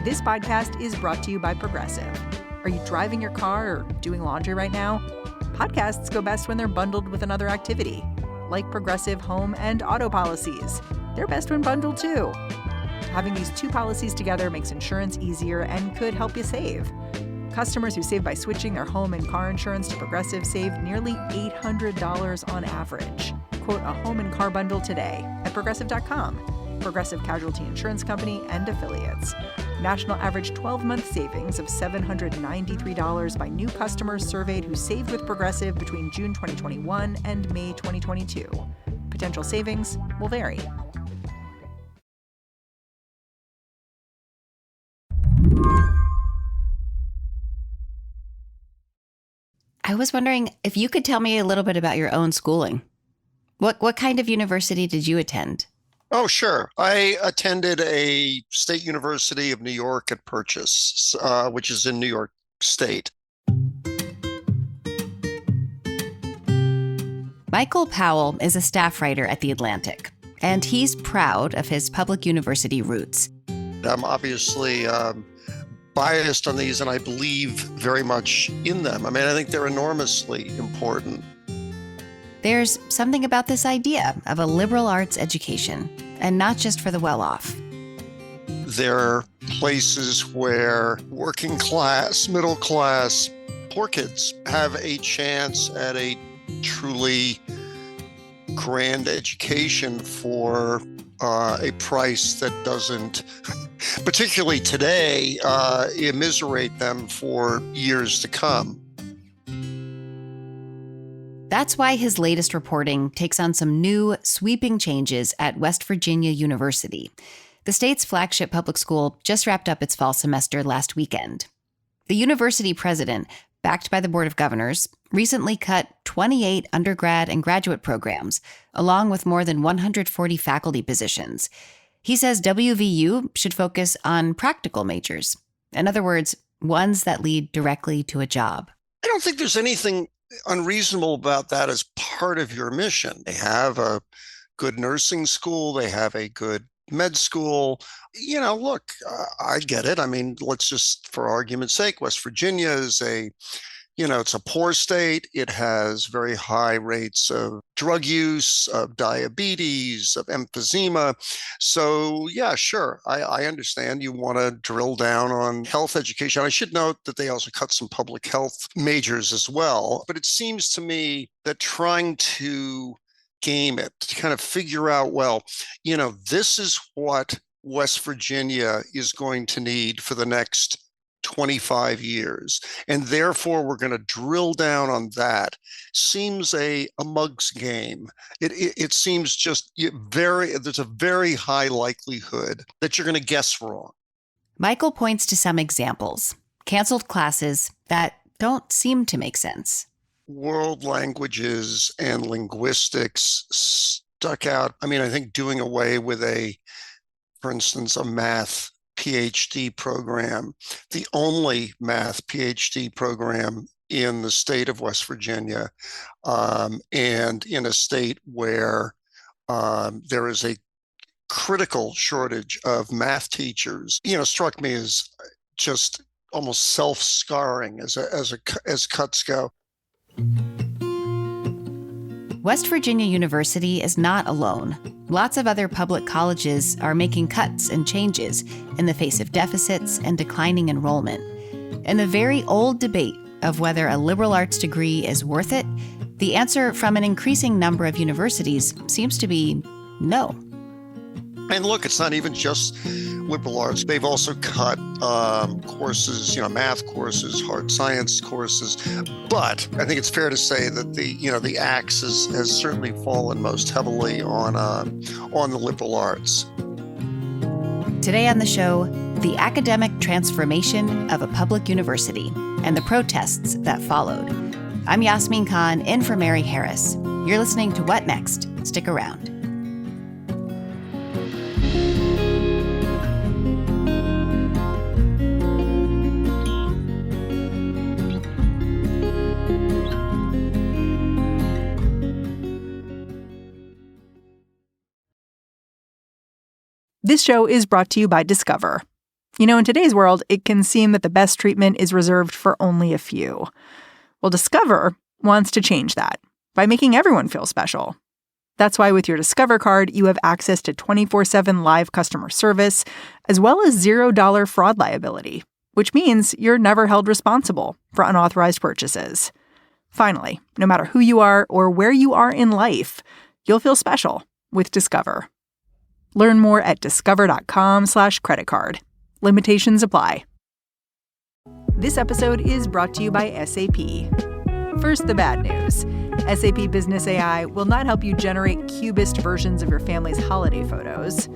This podcast is brought to you by Progressive. Are you driving your car or doing laundry right now? Podcasts go best when they're bundled with another activity, like Progressive home and auto policies. They're best when bundled too. Having these two policies together makes insurance easier and could help you save. Customers who save by switching their home and car insurance to Progressive save nearly $800 on average. Quote a home and car bundle today at Progressive.com. Progressive Casualty Insurance Company and Affiliates. National average 12-month savings of $793 by new customers surveyed who saved with Progressive between June 2021 and May 2022. Potential savings will vary. I was wondering if you could tell me a little bit about your own schooling. What kind of university did you attend? Oh, sure. I attended a State University of New York at Purchase, which is in New York State. Michael Powell is a staff writer at The Atlantic, and he's proud of his public university roots. I'm obviously biased on these, and I believe very much in them. I mean, I think they're enormously important. There's something about this idea of a liberal arts education, and not just for the well-off. They're places where working class, middle class, poor kids have a chance at a truly grand education for a price that doesn't, particularly today, immiserate them for years to come. That's why his latest reporting takes on some new, sweeping changes at West Virginia University. The state's flagship public school just wrapped up its fall semester last weekend. The university president, backed by the Board of Governors, recently cut 28 undergrad and graduate programs, along with more than 140 faculty positions. He says WVU should focus on practical majors. In other words, ones that lead directly to a job. I don't think there's anything unreasonable about that as part of your mission. They have a good nursing school. They have a good med school. You know, look, I get it. I mean, let's just, for argument's sake, West Virginia is it's a poor state. It has very high rates of drug use, of diabetes, of emphysema. So, yeah, sure. I understand you want to drill down on health education. I should note that they also cut some public health majors as well. But it seems to me that trying to game it, to kind of figure out, well, this is what West Virginia is going to need for the next 25 years. And therefore, we're going to drill down on that. Seems a mug's game. It seems just there's a very high likelihood that you're going to guess wrong. Michael points to some examples. Canceled classes that don't seem to make sense. World languages and linguistics stuck out. I mean, I think doing away with for instance, a math PhD program, the only math PhD program in the state of West Virginia, and in a state where there is a critical shortage of math teachers, struck me as just almost self-scarring as cuts go. West Virginia University is not alone. Lots of other public colleges are making cuts and changes in the face of deficits and declining enrollment. In the very old debate of whether a liberal arts degree is worth it, the answer from an increasing number of universities seems to be no. And look, it's not even just liberal arts. They've also cut courses, math courses, hard science courses. But I think it's fair to say that the axe has certainly fallen most heavily on the liberal arts. Today on the show, the academic transformation of a public university and the protests that followed. I'm Yasmin Khan, in for Mary Harris. You're listening to What Next? Stick around. This show is brought to you by Discover. In today's world, it can seem that the best treatment is reserved for only a few. Well, Discover wants to change that by making everyone feel special. That's why with your Discover card, you have access to 24/7 live customer service, as well as $0 fraud liability, which means you're never held responsible for unauthorized purchases. Finally, no matter who you are or where you are in life, you'll feel special with Discover. Learn more at discover.com/creditcard. Limitations apply. This episode is brought to you by SAP. First, the bad news. SAP Business AI will not help you generate cubist versions of your family's holiday photos,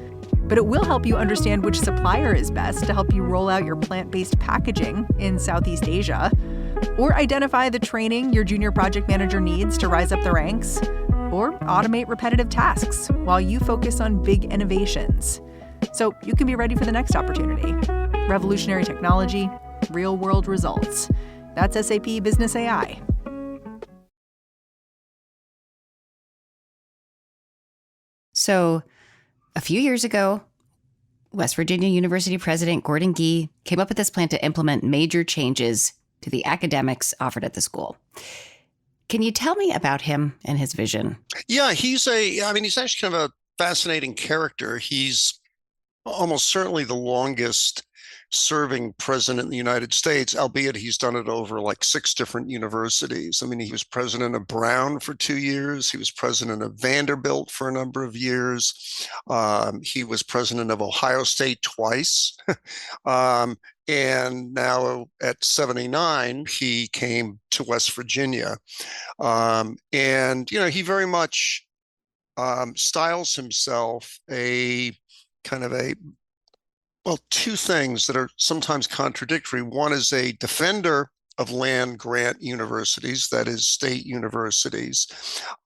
but it will help you understand which supplier is best to help you roll out your plant-based packaging in Southeast Asia, or identify the training your junior project manager needs to rise up the ranks, or automate repetitive tasks while you focus on big innovations. So you can be ready for the next opportunity. Revolutionary technology, real-world results. That's SAP Business AI. So a few years ago, West Virginia University President Gordon Gee came up with this plan to implement major changes to the academics offered at the school. Can you tell me about him and his vision? Yeah, he's actually kind of a fascinating character. He's almost certainly the longest serving president in the United States, albeit he's done it over like 6 different universities. I mean, he was president of Brown for 2 years. He was president of Vanderbilt for a number of years. He was president of Ohio State twice. And now at 79, he came to West Virginia. And he very much styles himself two things that are sometimes contradictory. One is a defender of land grant universities, that is state universities,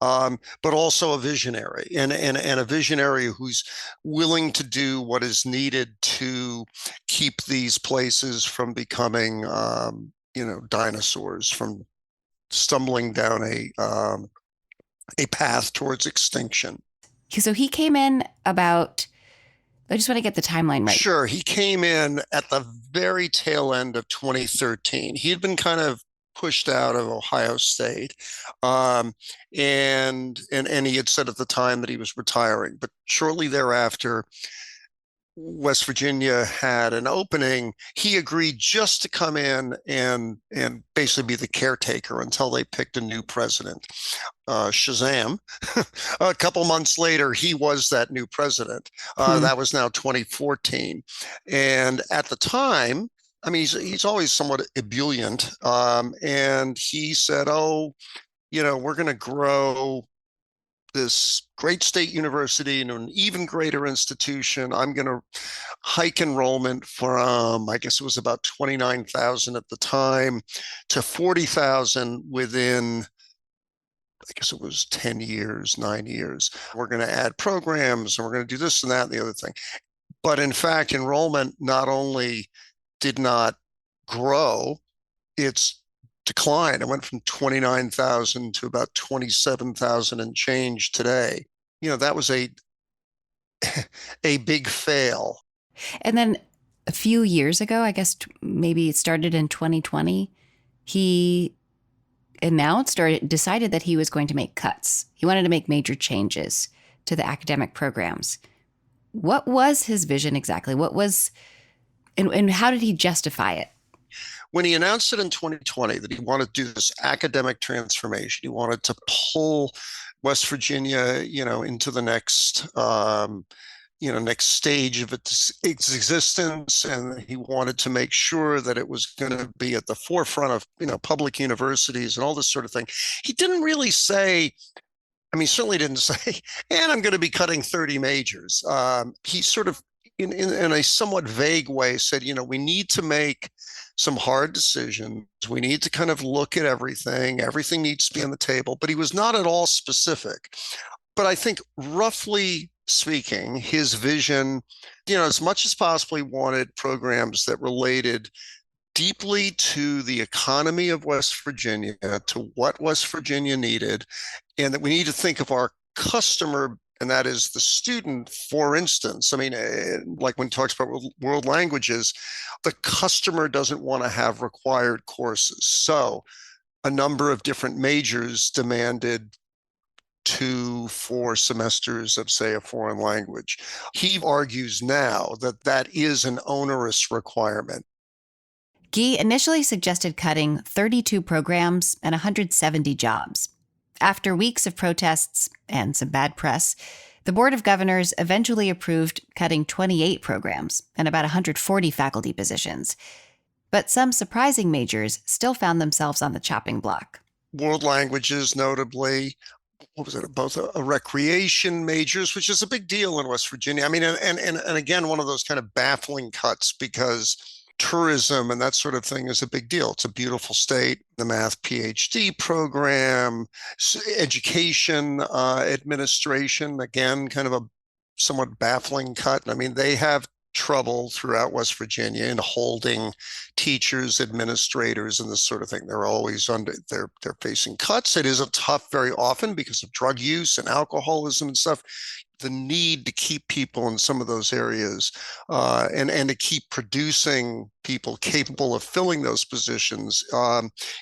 but also a visionary and a visionary who's willing to do what is needed to keep these places from becoming, dinosaurs, from stumbling down a path towards extinction. So he came in about, I just want to get the timeline right. Sure. He came in at the very tail end of 2013. He had been kind of pushed out of Ohio State. And he had said at the time that he was retiring. But shortly thereafter, West Virginia had an opening. He agreed just to come in and basically be the caretaker until they picked a new president. Shazam. A couple months later, he was that new president. That was now 2014. And at the time, I mean, he's always somewhat ebullient. And he said, we're going to grow this great state university into an even greater institution. I'm going to hike enrollment from, I guess it was about 29,000 at the time, to 40,000 within, I guess it was 10 years, 9 years. We're going to add programs and we're going to do this and that and the other thing. But in fact, enrollment not only did not grow, it's declined. It went from 29,000 to about 27,000 and change today. That was a big fail. And then a few years ago, I guess maybe it started in 2020, he announced or decided that he was going to make cuts. He wanted to make major changes to the academic programs. What was his vision exactly? And how did he justify it? When he announced it in 2020 that he wanted to do this academic transformation, he wanted to pull West Virginia, into the next, next stage of its existence, and he wanted to make sure that it was going to be at the forefront of, public universities and all this sort of thing. He didn't really say, he certainly didn't say, and I'm going to be cutting 30 majors. He sort of, in a somewhat vague way, said, we need to make some hard decisions. We need to kind of look at everything. Everything needs to be on the table. But he was not at all specific. But I think roughly speaking, his vision, as much as possible, he wanted programs that related deeply to the economy of West Virginia, to what West Virginia needed, and that we need to think of our customer and that is the student. For instance, I mean, like when he talks about world languages, the customer doesn't want to have required courses. So a number of different majors demanded 2 4 semesters of, say, a foreign language. He argues now that that is an onerous requirement. Guy initially suggested cutting 32 programs and 170 jobs. After weeks of protests and some bad press, the Board of Governors eventually approved cutting 28 programs and about 140 faculty positions. But some surprising majors still found themselves on the chopping block. World languages, notably, what was it, both a recreation majors, which is a big deal in West Virginia. I mean, and again, one of those kind of baffling cuts, because tourism and that sort of thing is a big deal. It's a beautiful state. The math PhD program, education, administration, again, kind of a somewhat baffling cut. I mean, they have trouble throughout West Virginia in holding teachers, administrators, and this sort of thing. They're always they're facing cuts. It is a tough very often because of drug use and alcoholism and stuff. The need to keep people in some of those areas and to keep producing people capable of filling those positions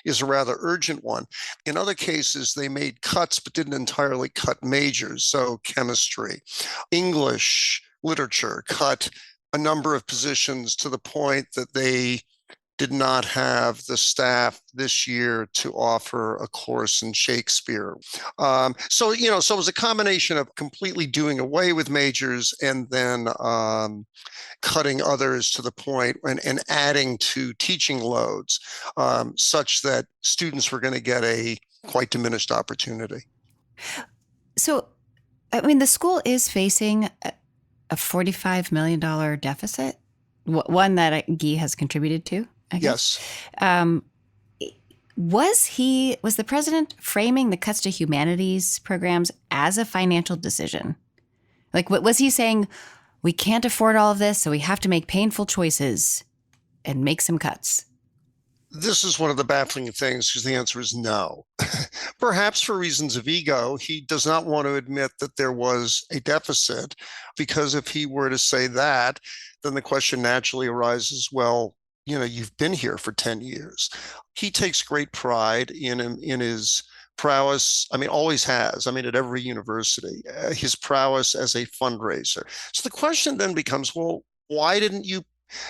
is a rather urgent one. In other cases, they made cuts but didn't entirely cut majors. So chemistry, English, literature cut a number of positions to the point that they did not have the staff this year to offer a course in Shakespeare. So it was a combination of completely doing away with majors and then cutting others to the point and adding to teaching loads such that students were going to get a quite diminished opportunity. So, I mean, the school is facing a $45 million deficit, one that Guy has contributed to, I guess. Yes. Was the president framing the cuts to humanities programs as a financial decision? Like, what was he saying? We can't afford all of this, so we have to make painful choices and make some cuts. This is one of the baffling things, because the answer is no. Perhaps for reasons of ego, he does not want to admit that there was a deficit, because if he were to say that, then the question naturally arises, well, you've been here for 10 years. He takes great pride in his prowess. I mean, always has. I mean, at every university, his prowess as a fundraiser. So the question then becomes, well, why didn't you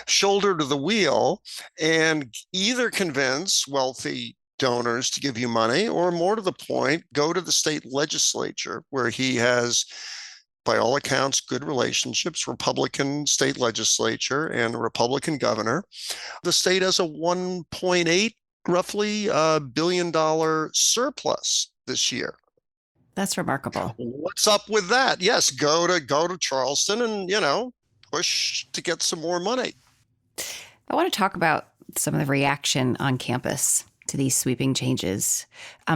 shoulder to the wheel and either convince wealthy donors to give you money, or more to the point, go to the state legislature where he has, by all accounts, good relationships, Republican state legislature and a Republican governor. The state has a 1.8 roughly $billion surplus this year. That's remarkable. What's up with that? Yes, go to Charleston and push to get some more money. I want to talk about some of the reaction on campus to these sweeping changes.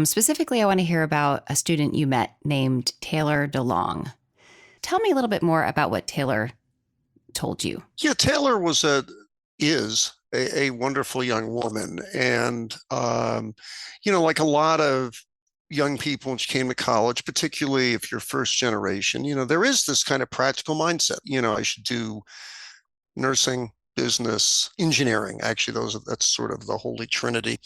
Specifically, I want to hear about a student you met named Taylor DeLong. Tell me a little bit more about what Taylor told you. Yeah, Taylor is a wonderful young woman. And, like a lot of young people when she came to college, particularly if you're first generation, there is this kind of practical mindset. I should do nursing, business, engineering. Actually, that's sort of the holy trinity.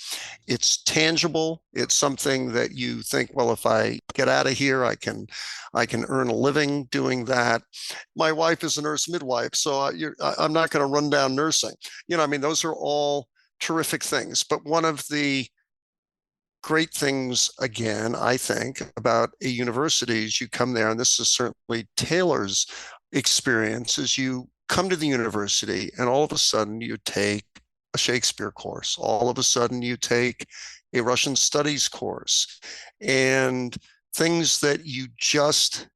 It's tangible. It's something that you think, well, if I get out of here, I can earn a living doing that. My wife is a nurse midwife, so I'm not going to run down nursing. Those are all terrific things. But one of the great things, again, I think, about a university is you come there, and this is certainly Taylor's experience, is you come to the university and all of a sudden you take a Shakespeare course. All of a sudden you take a Russian studies course, and things that you just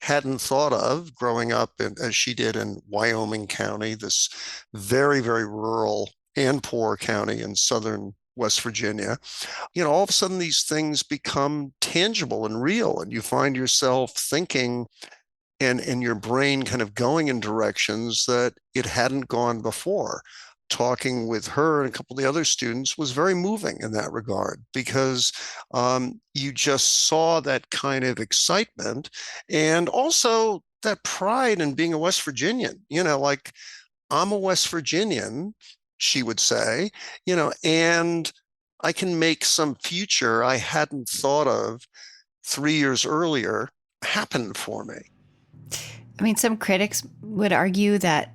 hadn't thought of growing up, as she did in Wyoming County, this very, very rural and poor county in southern West Virginia. All of a sudden these things become tangible and real, and you find yourself thinking and your brain kind of going in directions that it hadn't gone before. talking with her and a couple of the other students was very moving in that regard, because you just saw that kind of excitement and also that pride in being a West Virginian. Like, I'm a West Virginian, she would say, and I can make some future I hadn't thought of 3 years earlier happen for me. I mean, some critics would argue that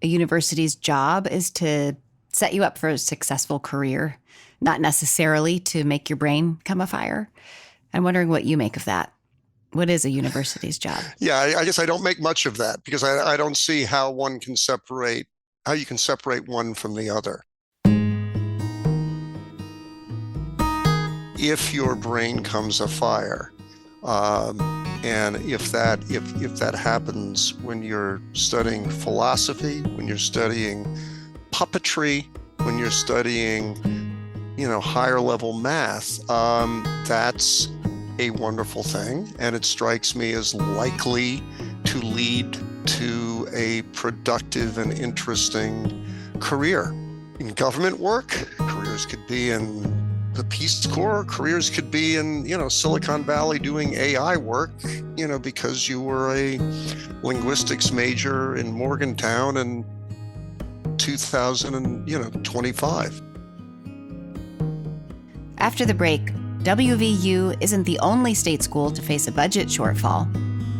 a university's job is to set you up for a successful career, not necessarily to make your brain come a fire. I'm wondering what you make of that. What is a university's job? Yeah, I guess I don't make much of that, because I don't see how you can separate one from the other. If your brain comes afire, and if that happens when you're studying philosophy, when you're studying puppetry, when you're studying, higher level math, that's a wonderful thing, and it strikes me as likely to lead to a productive and interesting career. In government work, careers could be in the Peace Corps, careers could be in, Silicon Valley doing AI work, because you were a linguistics major in Morgantown in 2025. After the break, WVU isn't the only state school to face a budget shortfall,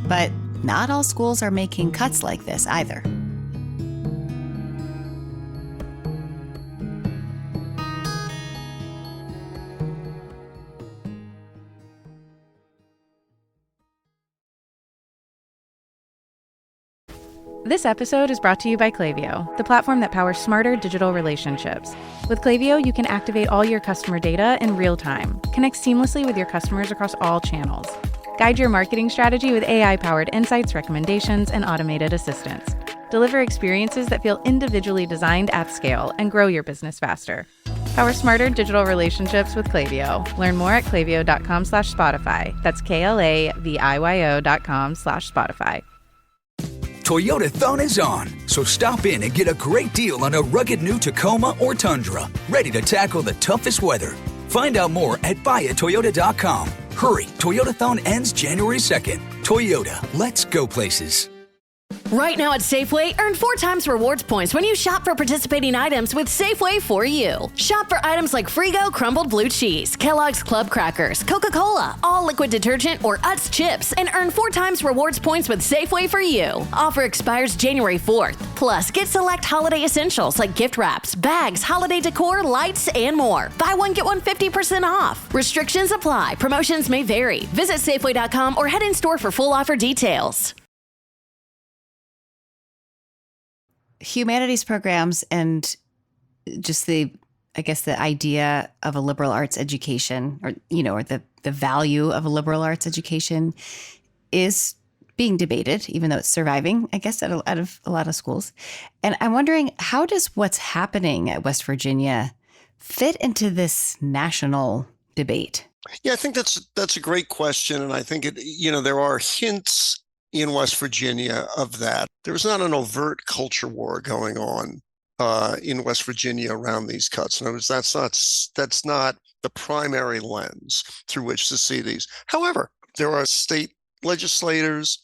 but not all schools are making cuts like this either. This episode is brought to you by Klaviyo, the platform that powers smarter digital relationships. With Klaviyo, you can activate all your customer data in real time, connect seamlessly with your customers across all channels, guide your marketing strategy with AI-powered insights, recommendations, and automated assistance, deliver experiences that feel individually designed at scale, and grow your business faster. Power smarter digital relationships with Klaviyo. Learn more at klaviyo.com/Spotify. That's KLAVIYO.com/Spotify. Toyotathon is on, so stop in and get a great deal on a rugged new Tacoma or Tundra, ready to tackle the toughest weather. Find out more at buyatoyota.com. Hurry, Toyotathon ends January 2nd. Toyota, let's go places. Right now at Safeway, earn 4 times rewards points when you shop for participating items with Safeway for you. Shop for items like Frigo crumbled blue cheese, Kellogg's Club crackers, Coca-Cola, all liquid detergent, or Utz chips, and earn 4 times rewards points with Safeway for you. Offer expires January 4th. Plus, get select holiday essentials like gift wraps, bags, holiday decor, lights, and more. Buy one, get one 50% off. Restrictions apply. Promotions may vary. Visit Safeway.com or head in store for full offer details. Humanities programs and just the idea of a liberal arts education, or the value of a liberal arts education is being debated, even though it's surviving, I guess, out of a lot of schools. And I'm wondering, how does what's happening at West Virginia fit into this national debate? Yeah, I think that's a great question, and I think there are hints in West Virginia of that. There's not an overt culture war going on in West Virginia around these cuts. In other words, that's not the primary lens through which to see these. However, there are state legislators,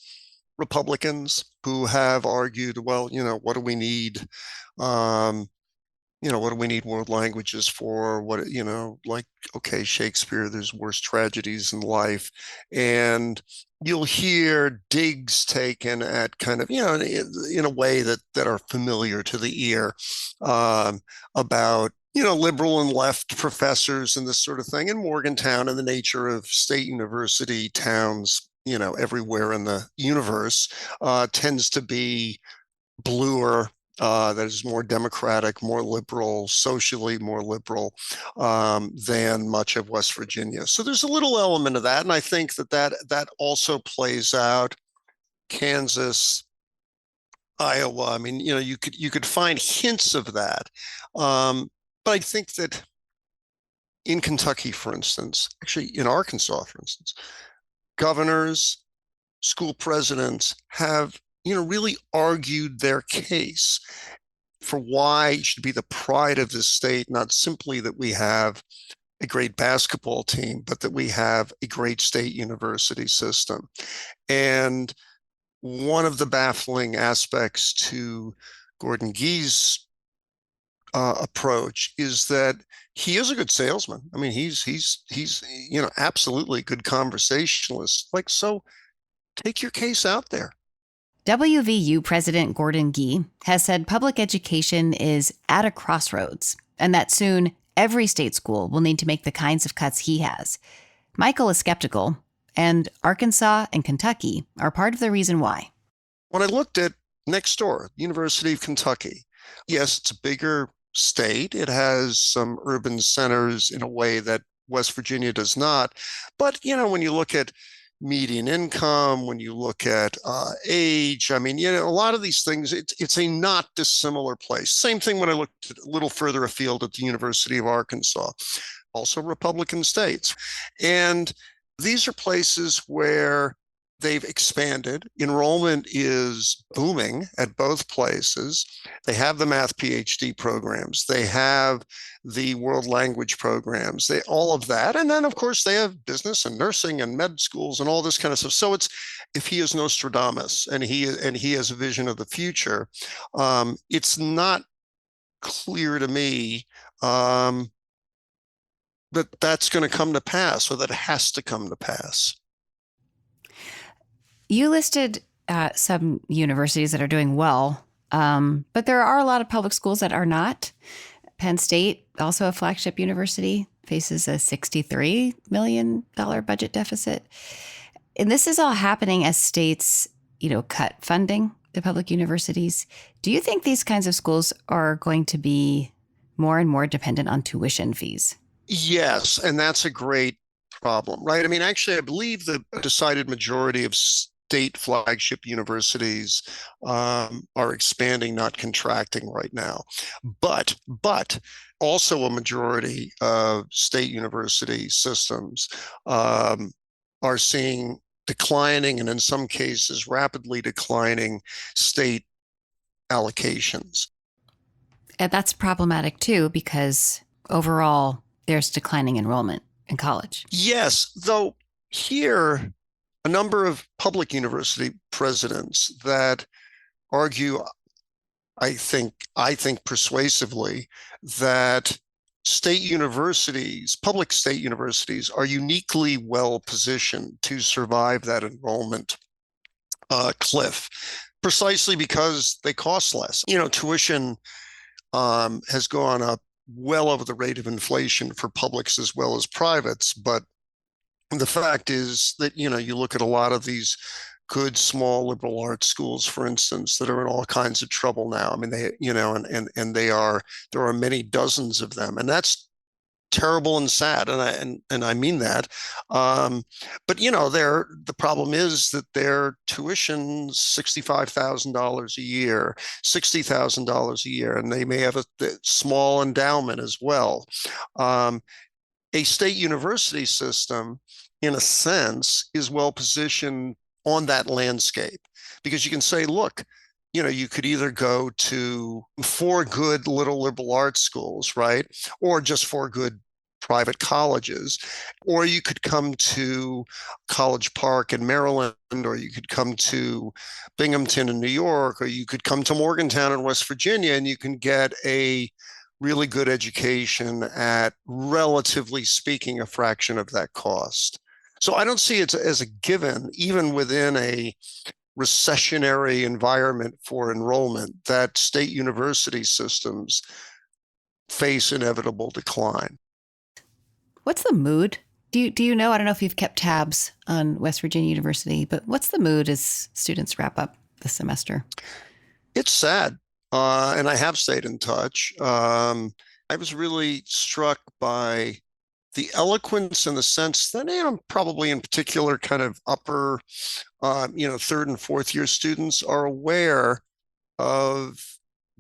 Republicans, who have argued, well, what do we need? What do we need world languages for? Okay, Shakespeare, there's worse tragedies in life. And you'll hear digs taken at kind of, in a way that are familiar to the ear, about, liberal and left professors and this sort of thing. In Morgantown, and the nature of state university towns, everywhere in the universe, tends to be bluer, that is more democratic, more liberal, socially more liberal than much of West Virginia. So there's a little element of that, and I think that also plays out. Kansas, Iowa. I mean, you could find hints of that, but I think that in Kentucky, for instance, actually in Arkansas, for instance, governors, school presidents have really argued their case for why it should be the pride of the state, not simply that we have a great basketball team, but that we have a great state university system. And one of the baffling aspects to Gordon Gee's approach is that he is a good salesman. I mean, he's absolutely a good conversationalist. Like, so take your case out there. WVU President Gordon Gee has said public education is at a crossroads and that soon every state school will need to make the kinds of cuts he has. Michael is skeptical, and Arkansas and Kentucky are part of the reason why. When I looked at next door, University of Kentucky, yes, it's a bigger state. It has some urban centers in a way that West Virginia does not. But, when you look at median income, when you look at age, I mean, a lot of these things, it's a not dissimilar place. Same thing when I looked a little further afield at the University of Arkansas, also Republican states. And these are places where they've expanded. Enrollment is booming at both places. They have the math PhD programs. They have the world language programs, all of that. And then, of course, they have business and nursing and med schools and all this kind of stuff. So if he is Nostradamus and he has a vision of the future, it's not clear to me that that's going to come to pass, or that it has to come to pass. You listed some universities that are doing well, but there are a lot of public schools that are not. Penn State, also a flagship university, faces a $63 million budget deficit. And this is all happening as states, cut funding to public universities. Do you think these kinds of schools are going to be more and more dependent on tuition fees? Yes, and that's a great problem, right? I mean, actually, I believe the decided majority of state flagship universities are expanding, not contracting right now. But also a majority of state university systems are seeing declining, and in some cases, rapidly declining state allocations. And that's problematic too, because overall, there's declining enrollment in college. Yes, though here, a number of public university presidents that argue, I think persuasively, that state universities, public state universities, are uniquely well positioned to survive that enrollment cliff, precisely because they cost less. Tuition has gone up well over the rate of inflation for publics as well as privates. But the fact is that, you look at a lot of these good small liberal arts schools, for instance, that are in all kinds of trouble now. I mean, there are many dozens of them, and that's terrible and sad. And I mean that. But the problem is that their tuition's $65,000 a year, $60,000 a year, and they may have a small endowment as well. A state university system, in a sense, is well positioned on that landscape, because you can say, look, you could either go to 4 good little liberal arts schools, right? Or just 4 good private colleges, or you could come to College Park in Maryland, or you could come to Binghamton in New York, or you could come to Morgantown in West Virginia, and you can get a really good education at, relatively speaking, a fraction of that cost. So I don't see it as a given, even within a recessionary environment for enrollment, that state university systems face inevitable decline. What's the mood? Do you know? I don't know if you've kept tabs on West Virginia University, but what's the mood as students wrap up the semester? It's sad, and I have stayed in touch. I was really struck by the eloquence, in the sense that, probably in particular kind of upper, 3rd and 4th year students are aware of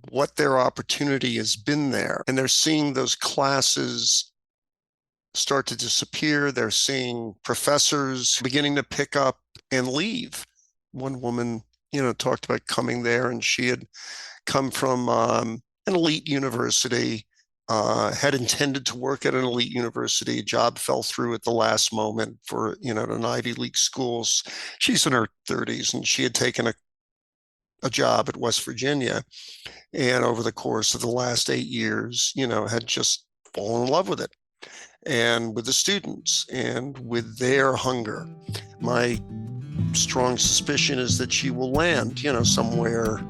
what their opportunity has been there. And they're seeing those classes start to disappear. They're seeing professors beginning to pick up and leave. One woman, talked about coming there, and she had come from an elite university, had intended to work at an elite university. A job fell through at the last moment for, an Ivy League schools. She's in her 30s, and she had taken a job at West Virginia. And over the course of the last 8 years, had just fallen in love with it and with the students and with their hunger. My strong suspicion is that she will land, somewhere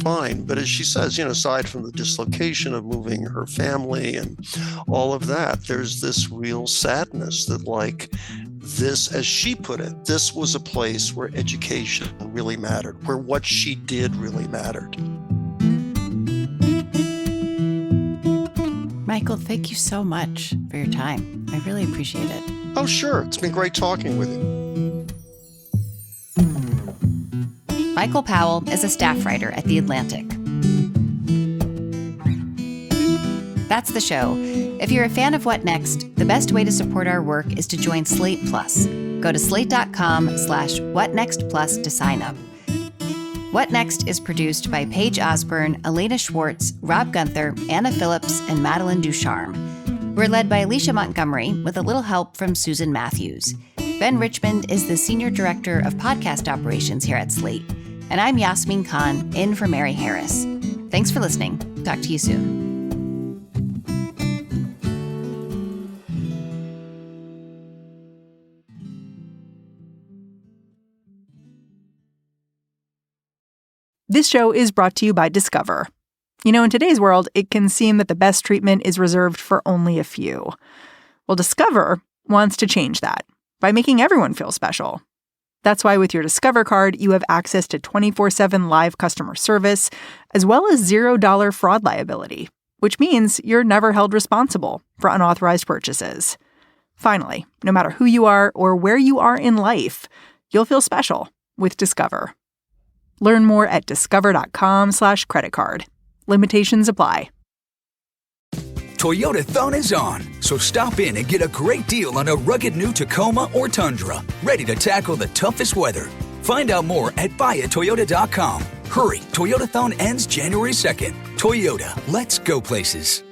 fine. But as she says, aside from the dislocation of moving her family and all of that, there's this real sadness that, like, this, as she put it, this was a place where education really mattered, where what she did really mattered. Michael, thank you so much for your time. I really appreciate it. Oh, sure. It's been great talking with you. Michael Powell is a staff writer at The Atlantic. That's the show. If you're a fan of What Next, the best way to support our work is to join Slate Plus. Go to slate.com/whatnextplus to sign up. What Next is produced by Paige Osborne, Elena Schwartz, Rob Gunther, Anna Phillips, and Madeline Ducharme. We're led by Alicia Montgomery with a little help from Susan Matthews. Ben Richmond is the Senior Director of Podcast Operations here at Slate. And I'm Yasmin Khan, in for Mary Harris. Thanks for listening. Talk to you soon. This show is brought to you by Discover. In today's world, it can seem that the best treatment is reserved for only a few. Well, Discover wants to change that by making everyone feel special. That's why with your Discover card, you have access to 24/7 live customer service, as well as $0 fraud liability, which means you're never held responsible for unauthorized purchases. Finally, no matter who you are or where you are in life, you'll feel special with Discover. Learn more at discover.com/creditcard. Limitations apply. Toyotathon is on, so stop in and get a great deal on a rugged new Tacoma or Tundra, ready to tackle the toughest weather. Find out more at buyatoyota.com. Hurry, Toyotathon ends January 2nd. Toyota, let's go places.